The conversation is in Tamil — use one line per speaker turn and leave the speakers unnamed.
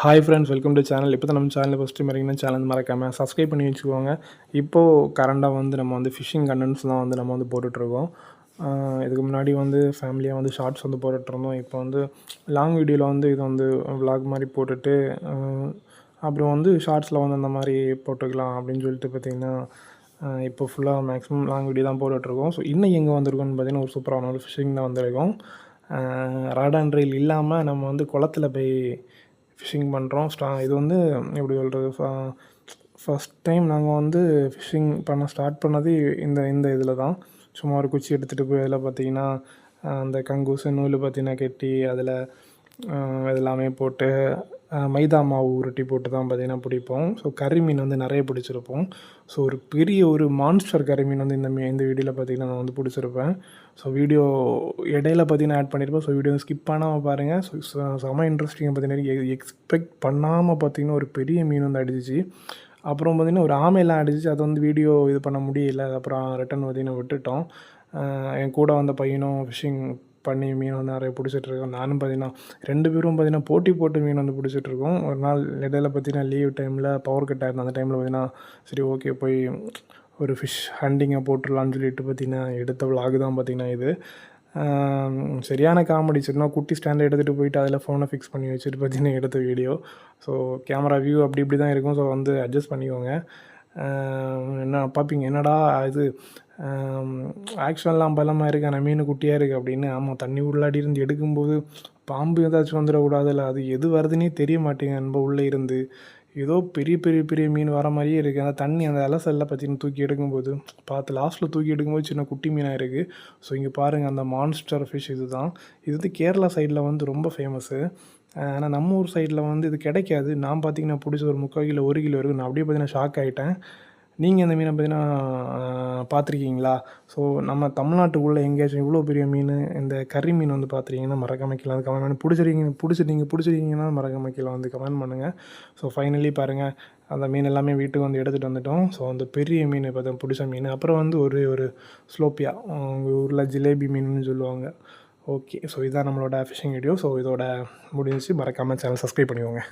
Hi friends, welcome to channel. இப்போ தான் நம்ம சேனலில் ஃபஸ்ட்டு மாதிரிங்கன்னா சேனல் மறக்காமல் சப்ஸ்கிரைப் பண்ணி வச்சுக்கோங்க. இப்போது கரண்டாக வந்து நம்ம வந்து ஃபிஷிங் கண்டென்ட்ஸ்லாம் வந்து நம்ம வந்து போட்டுட்ருக்கோம். இதுக்கு முன்னாடி வந்து ஃபேமிலியாக வந்து ஷார்ட்ஸ் வந்து போட்டுட்ருந்தோம். இப்போ வந்து லாங் வீடியோவில் வந்து இது வந்து விலாக் மாதிரி போட்டுட்டு அப்புறம் வந்து ஷார்ட்ஸில் வந்து அந்த மாதிரி போட்டுக்கலாம் அப்படின்னு சொல்லிட்டு பார்த்திங்கன்னா இப்போ ஃபுல்லாக மேக்ஸிமம் லாங் வீடியோ தான் போட்டுட்ருக்கோம். ஸோ இன்றைக்கி எங்கே வந்திருக்கோம்னு பார்த்திங்கன்னா ஒரு சூப்பரான ஒரு ஃபிஷிங் தான் வந்திருக்கோம். ராட் அண்ட் ரீல் இல்லாமல் நம்ம வந்து குளத்துல போய் ஃபிஷிங் பண்ணுறோம். இது வந்து எப்படி சொல்கிறது, ஃபஸ்ட் டைம் நாங்கள் வந்து ஃபிஷிங் பண்ண ஸ்டார்ட் பண்ணது இந்த இதில் தான். சும்மா ஒரு குச்சி எடுத்துகிட்டு போய் அதில் பார்த்திங்கன்னா அந்த கங்கூசு நூல் பார்த்திங்கன்னா கட்டி அதில் இதெல்லாமே போட்டு மைதா மாவு உருட்டி போட்டு தான் பார்த்திங்கன்னா பிடிப்போம். ஸோ கறி மீன் வந்து நிறைய பிடிச்சிருப்போம். ஸோ ஒரு பெரிய ஒரு மான்ஸ்டர் கறி மீன் வந்து இந்த வீடியோவில் பார்த்திங்கன்னா நான் வந்து பிடிச்சிருப்பேன். ஸோ வீடியோ இடையில பார்த்திங்கன்னா ஆட் பண்ணியிருப்பேன். ஸோ வீடியோ ஸ்கிப் பண்ணாமல் பாருங்கள். ஸோ செம இன்ட்ரெஸ்டிங்காக பார்த்திங்கன்னா எக்ஸ்பெக்ட் பண்ணாமல் பார்த்திங்கன்னா ஒரு பெரிய மீன் வந்து அடிச்சிச்சு. அப்புறம் பார்த்திங்கன்னா ஒரு ஆமையெல்லாம் அடிச்சிச்சு. அதை வந்து வீடியோ இது பண்ண முடியல. அப்புறம் ரிட்டன் பார்த்திங்கன்னா விட்டுட்டோம். என் கூட வந்த பையனும் ஃபிஷிங் பண்ணி மீன் வந்து நிறைய பிடிச்சிட்ருக்கோம். நானும் பார்த்திங்கன்னா 2 பேரும் பார்த்திங்கன்னா போட்டி போட்டு மீன் வந்து பிடிச்சிட்ருக்கோம். ஒரு நாள் இடையில பார்த்திங்கன்னா லீவ் டைமில் பவர் கட் ஆயிருந்தது. அந்த டைமில் பார்த்திங்கன்னா சரி ஓகே போய் ஒரு ஃபிஷ் ஹண்டிங்கை போட்டுடலான்னு சொல்லிட்டு பார்த்திங்கன்னா எடுத்த விலாகு தான் பார்த்திங்கன்னா இது. சரியான காமெடி. சரினா குட்டி ஸ்டாண்டை எடுத்துகிட்டு போயிட்டு அதில் ஃபோனை ஃபிக்ஸ் பண்ணி வச்சுட்டு பார்த்திங்கன்னா எடுத்த வீடியோ. ஸோ கேமரா வியூ அப்படி இப்படி தான் இருக்கும். ஸோ வந்து அட்ஜஸ்ட் பண்ணிக்கோங்க. என்ன பார்ப்பீங்க, என்னடா இது ஆக்ஷன்லாம் பலமாக இருக்குது ஆனால் மீன் குட்டியாக இருக்குது அப்படின்னு. ஆமாம், தண்ணி உள்ளாடி இருந்து எடுக்கும்போது பாம்பு ஏதாச்சும் வந்துடக்கூடாதுல்ல, அது எது வருதுன்னே தெரிய மாட்டேங்க. நம்ம உள்ளே இருந்து ஏதோ பெரிய பெரிய பெரிய மீன் வர மாதிரியே இருக்குது. அந்த தண்ணி அந்த அலசலில் பார்த்திங்கன்னா தூக்கி எடுக்கும்போது பார்த்து லாஸ்ட்டில் தூக்கி எடுக்கும்போது சின்ன குட்டி மீனாக இருக்குது. ஸோ இங்கே பாருங்கள், அந்த மான்ஸ்டர் ஃபிஷ் இது தான். இது வந்து கேரளா சைடில் வந்து ரொம்ப ஃபேமஸ்ஸு. ஆனால் நம்ம ஊர் சைடில் வந்து இது கிடைக்காது. நான் பார்த்திங்கன்னா பிடிச்ச ஒரு 3/4 கிலோ 1 கிலோ இருக்குது. நான் அப்படியே பார்த்திங்கன்னா ஷாக் ஆகிட்டேன். நீங்கள் இந்த மீனை பார்த்திங்கன்னா பார்த்துருக்கீங்களா? ஸோ நம்ம தமிழ்நாட்டுக்குள்ளே எங்கேயாச்சும் இவ்வளோ பெரிய மீன், இந்த கறி மீன் வந்து பார்த்துருக்கீங்கன்னா மறக்காம கீழே வந்து கமெண்ட் பண்ணி பிடிச்சிருக்கீங்கன்னா மறக்காம கீழே வந்து கமெண்ட் பண்ணுங்கள். ஸோ ஃபைனலி பாருங்கள், அந்த மீன் எல்லாமே வீட்டுக்கு வந்து எடுத்துகிட்டு வந்துட்டோம். ஸோ அந்த பெரிய மீன் பார்த்தா பிடிச்ச மீன். அப்புறம் வந்து ஒரு ஸ்லோப்பியா, உங்கள் ஊரில் ஜிலேபி மீன்னு சொல்லுவாங்க. ஓகே, ஸோ இதான் நம்மளோட ஃபிஷிங் வீடியோ. ஸோ இதோட முடிஞ்சிச்சு. மறக்காமல் சேனல் சப்ஸ்கிரைப் பண்ணிக்கோங்க.